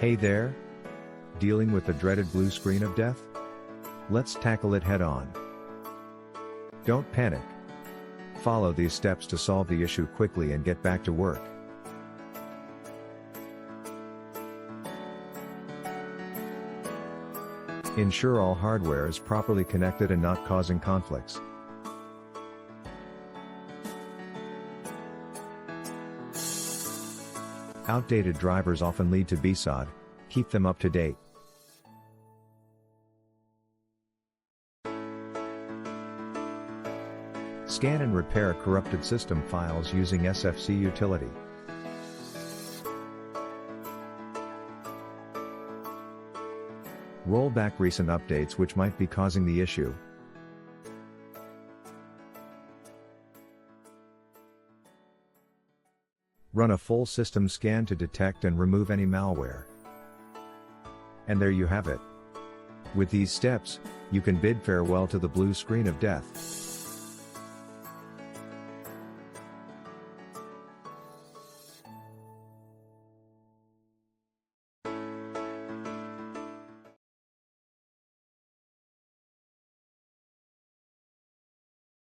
Hey there? Dealing with the dreaded blue screen of death? Let's tackle it head on. Don't panic. Follow these steps to solve the issue quickly and get back to work. Ensure all hardware is properly connected and not causing conflicts. Outdated drivers often lead to BSOD. Keep them up to date. Scan and repair corrupted system files using SFC utility. Roll back recent updates which might be causing the issue. Run a full system scan to detect and remove any malware. And there you have it. With these steps, you can bid farewell to the blue screen of death.